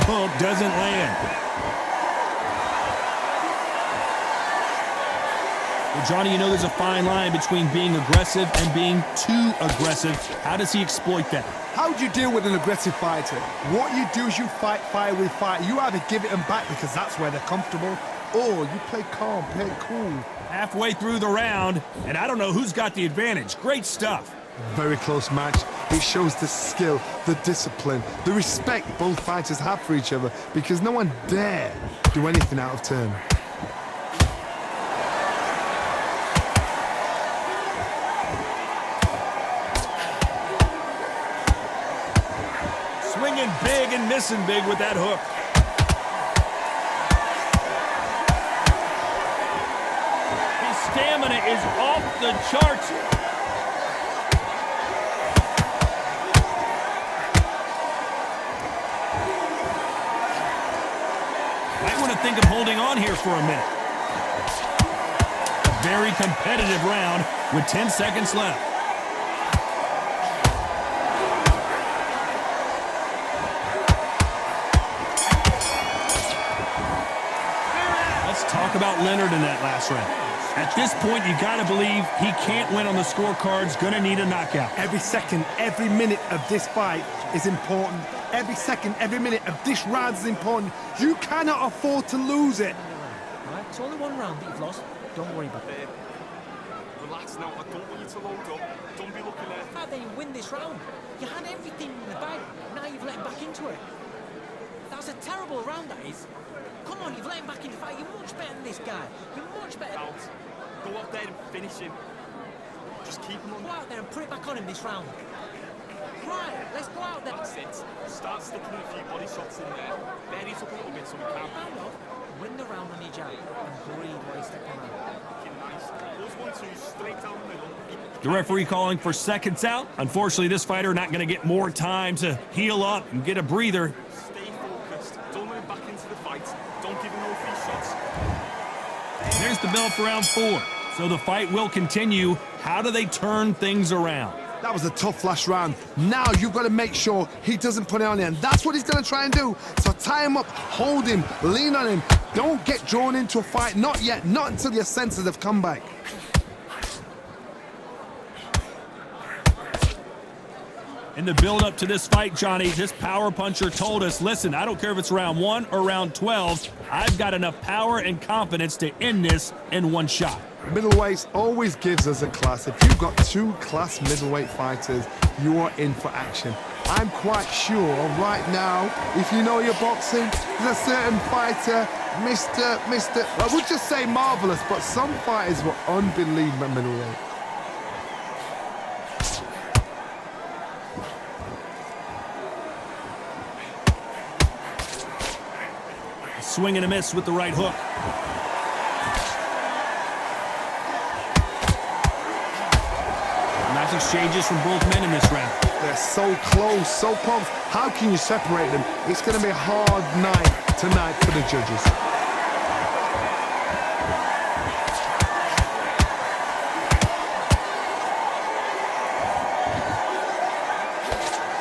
hook doesn't land. Well, Johnny, you know there's a fine line between being aggressive and being too aggressive. How does he exploit that? How do you deal with an aggressive fighter? What you do is you fight fire with fire. You either give it them back because that's where they're comfortable, or you play calm, play cool. Halfway through the round, and I don't know who's got the advantage. Great stuff. Very close match. It shows the skill, the discipline, the respect both fighters have for each other because no one dare do anything out of turn. Swinging big and missing big with that hook. His stamina is off the charts. Might want to think of holding on here for a minute. A very competitive round with 10 seconds left. Talk about Leonard in that last round. At this point, you got to believe he can't win on the scorecards. Going to need a knockout. Every second, every minute of this fight is important. Every second, every minute of this round is important. You cannot afford to lose it. Right, it's only one round that you've lost. Don't worry about it. Relax now. I don't want you to load up. Don't be looking there. How then you win this round? You had everything in the bag. Now you've let him back into it. That's a terrible round, that is. Come on, you've let him back in the fight. You're much better than this guy. You're much better. Go out there and finish him. Just keep him on. Go out there and put it back on him this round. Right, let's go out there. That's it. Start sticking a few body shots in there. Bury it up a little bit so we can. Round off, win the round on your jab and breathe while you step around. Nice. Those 1-2s straight down the middle. The referee calling for seconds out. Unfortunately, this fighter not going to get more time to heal up and get a breather. Stay focused. Don't let him back into the fight. Don't give him no free shots. There's the bell for round 4. So the fight will continue. How do they turn things around? That was a tough last round. Now you've got to make sure he doesn't put it on you, and that's what he's going to try and do. So tie him up, hold him, lean on him. Don't get drawn into a fight. Not yet. Not until your senses have come back. In the build-up to this fight, Johnny, this power puncher told us, listen, I don't care if it's round 1 or round 12, I've got enough power and confidence to end this in one shot. Middleweights always gives us a class. If you've got 2 class middleweight fighters, you are in for action. I'm quite sure right now, if you know your boxing, there's a certain fighter, I would just say marvelous, but some fighters were unbelievable middleweight. Swing and a miss with the right hook. Nice exchanges from both men in this round. They're so close, so close. How can you separate them? It's going to be a hard night tonight for the judges.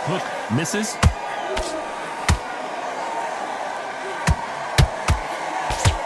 Hook misses.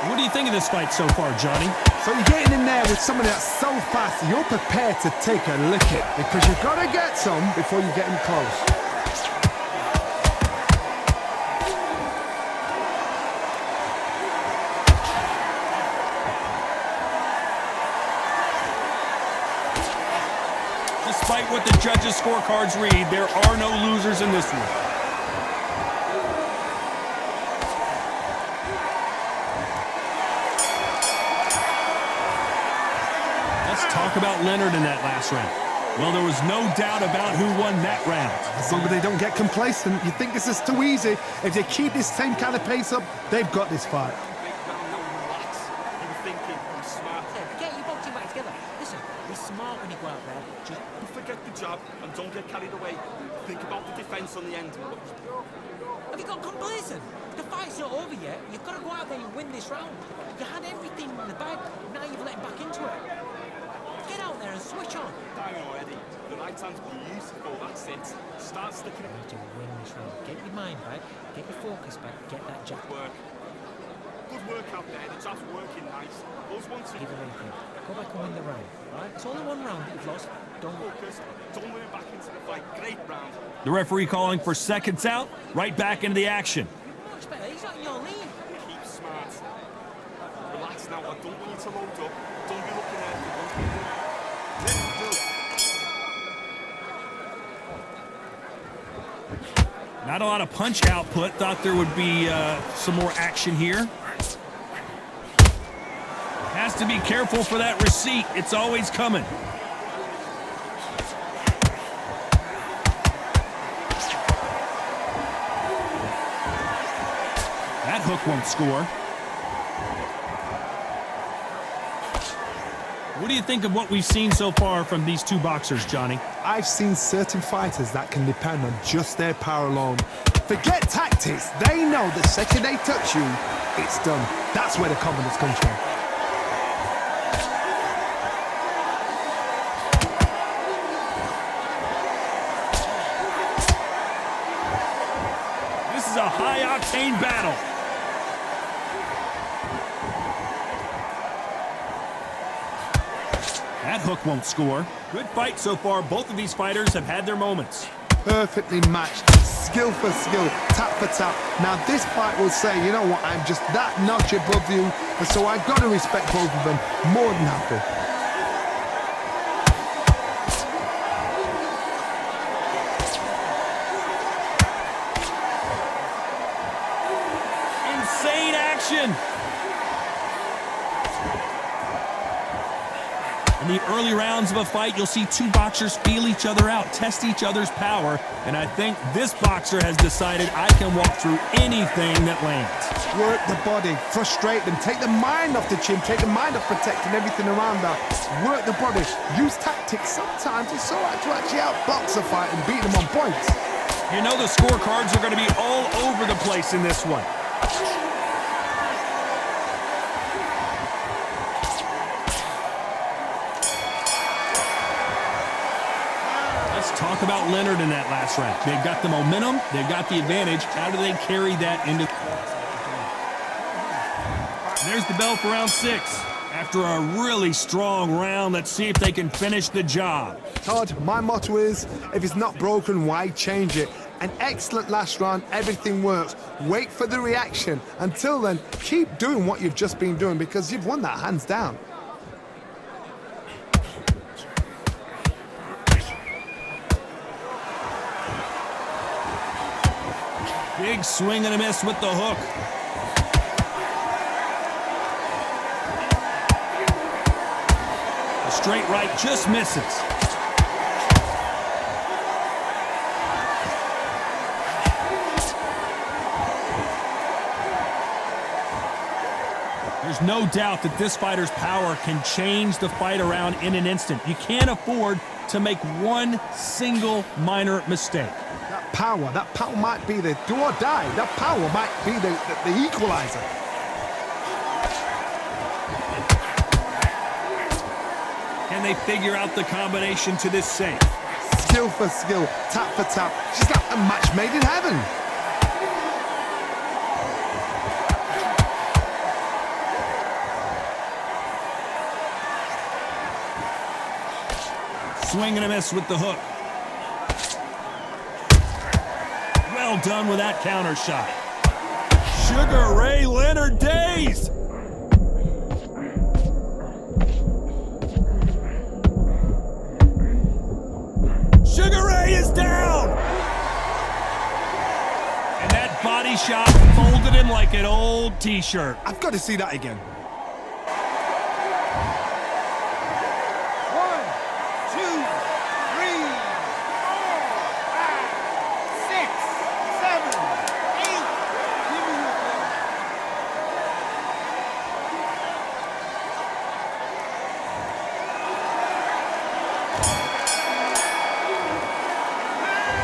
What do you think of this fight so far, Johnny? So you're getting in there with somebody that's so fast, you're prepared to take a licking because you've got to get some before you get him close. Despite what the judges' scorecards read, there are no losers in this one. Talk about Leonard in that last round. Well, there was no doubt about who won that round. As long as they don't get complacent, you think this is too easy. If they keep this same kind of pace up, they've got this fight. Relax. You were thinking, I'm smart. Get your boxing back together. Listen, be smart when you go out there. Just forget the jab and don't get carried away. Think about the defense on the end. have you got complacent? The fight's not over yet. You've got to go out there and win this round. You had everything in the bag. Now you've let him back into it. Get out there and switch on. Dying already. The right right hand's beautiful, that's it. Start sticking it. You need to win this round. Get your mind back, get your focus back, get that jab. Good work out there, the jab's working nice. Those ones Give him anything. Go back and win the round, right? It's only one round that you've lost. Don't focus, don't let it back into the fight. Great round. The referee calling for seconds out, right back into the action. much better. He's not in your league. Keep smart. Relax now, I don't want you to load up. Don't be looking at it. Not a lot of punch output. Thought there would be some more action here. Has to be careful for that receipt. It's always coming. That hook won't score. What do you think of what we've seen so far from these two boxers, Johnny? I've seen certain fighters that can depend on just their power alone. Forget tactics. They know the second they touch you, it's done. That's where the confidence comes from. This is a high-octane battle. That hook won't score. Good fight so far. Both of these fighters have had their moments. Perfectly matched, skill for skill, tap for tap. Now this fight will say, you know what, I'm just that notch above you, and so I've got to respect both of them more than happy. Insane action. In the early rounds of a fight, you'll see two boxers feel each other out, test each other's power, and I think this boxer has decided I can walk through anything that lands. Work the body, frustrate them, take the mind off the chin, take the mind off protecting everything around that. Work the body, use tactics. Sometimes it's so hard to actually outbox a fight and beat them on points. You know the scorecards are going to be all over the place in this one. Talk about Leonard in that last round. They've got the momentum. They've got the advantage. How do they carry that into... There's the bell for round 6. After a really strong round, let's see if they can finish the job. Todd, my motto is, if it's not broken, why change it? An excellent last round, everything works. Wait for the reaction. Until then, keep doing what you've just been doing because you've won that hands down. Big swing and a miss with the hook. The straight right just misses. There's no doubt that this fighter's power can change the fight around in an instant. You can't afford to make one single minor mistake. That power might be the do or die. That power might be the equalizer. Can they figure out the combination to this safe? Skill for skill, tap for tap. Just like a match made in heaven. Swing and a miss with the hook. Well done with that counter shot. Sugar Ray Leonard days. Sugar Ray is down. And that body shot folded him like an old t-shirt. I've got to see that again. 1, 2, 3.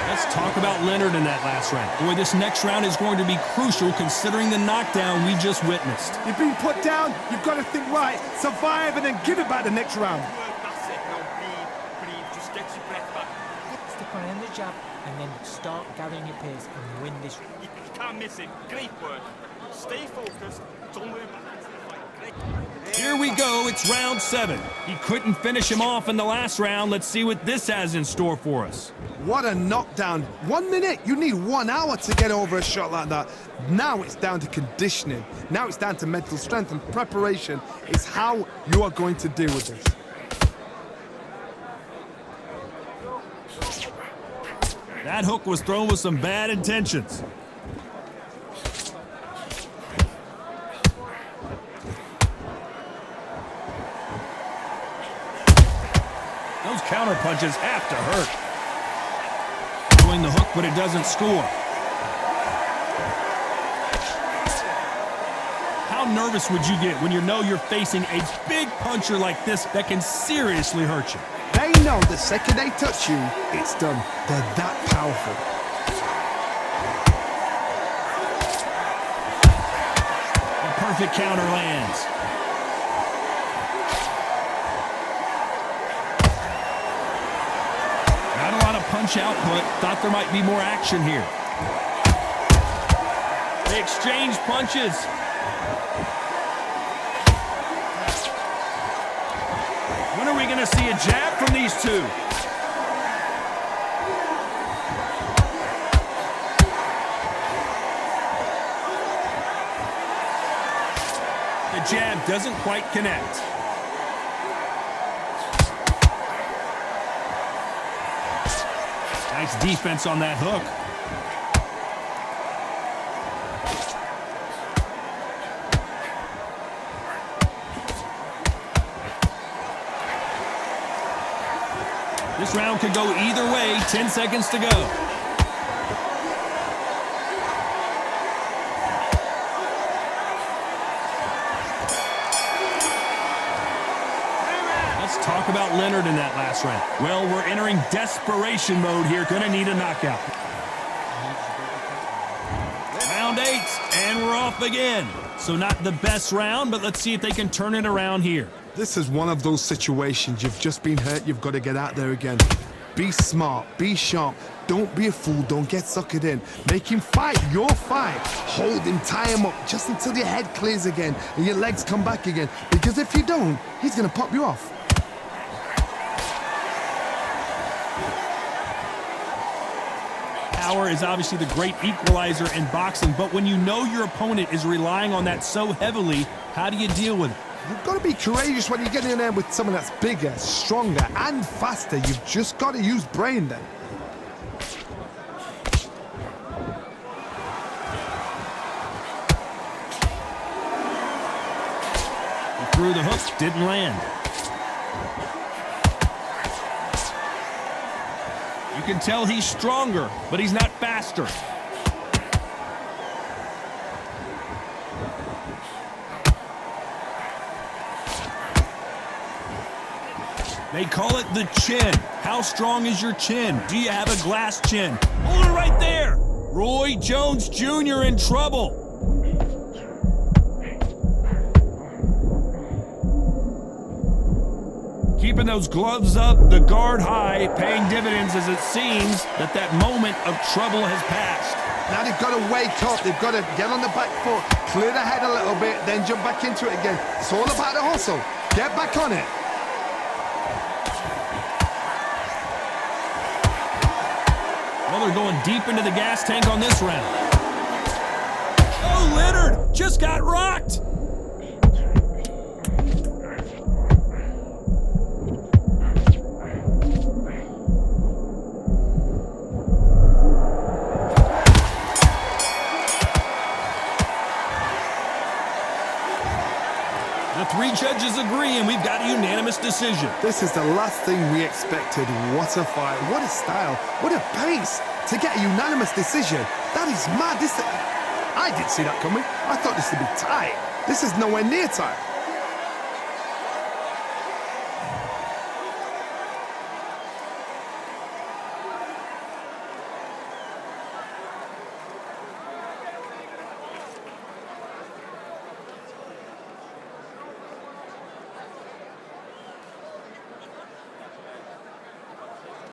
Let's talk about Leonard in that last round. Boy, this next round is going to be crucial considering the knockdown we just witnessed. You've been put down, you've got to think right, survive and then give it back the next round. That's it, now breathe, just get your breath back. Stick on the jab and then start gathering your pace and win this. You can't miss it. Great work. Stay focused. Don't worry about it. Great. Here we go, it's round 7. He couldn't finish him off in the last round. Let's see what this has in store for us. What a knockdown. 1 minute, you need 1 hour to get over a shot like that. Now it's down to conditioning. Now it's down to mental strength, and preparation is how you are going to deal with this. That hook was thrown with some bad intentions. Those counter punches have to hurt. Throwing the hook, but it doesn't score. How nervous would you get when you know you're facing a big puncher like this that can seriously hurt you? They know the second they touch you, it's done. They're that powerful. A perfect counter lands. Not a lot of punch output. Thought there might be more action here. They exchange punches. When are we going to see a jab from these two? The jab doesn't quite connect. Nice defense on that hook. This round could go either way. 10 seconds to go. Let's talk about Leonard in that last round. Well, we're entering desperation mode here. Gonna need a knockout. Round 8, and we're off again. So not the best round, but let's see if they can turn it around here. This is one of those situations. You've just been hurt. You've got to get out there again. Be smart. Be sharp. Don't be a fool. Don't get suckered in. Make him fight your fight. Hold him. Tie him up just until your head clears again and your legs come back again. Because if you don't, he's going to pop you off. Power is obviously the great equalizer in boxing, but when you know your opponent is relying on that so heavily, how do you deal with it? You've got to be courageous when you get in there with someone that's bigger, stronger, and faster. You've just got to use brain then. He threw the hook, didn't land. You can tell he's stronger, but he's not faster. They call it the chin. How strong is your chin? Do you have a glass chin? Hold it right there. Roy Jones Jr. in trouble. Keeping those gloves up, the guard high, paying dividends as it seems that moment of trouble has passed. Now they've got to wake up. They've got to get on the back foot, clear the head a little bit, then jump back into it again. It's all about the hustle. Get back on it. Well, they're going deep into the gas tank on this round. Oh, Leonard just got rocked. The 3 judges agree, and we've got a unanimous decision. This is the last thing we expected. What a fight. What a style. What a pace to get a unanimous decision. That is mad. I didn't see that coming. I thought this would be tight. This is nowhere near tight.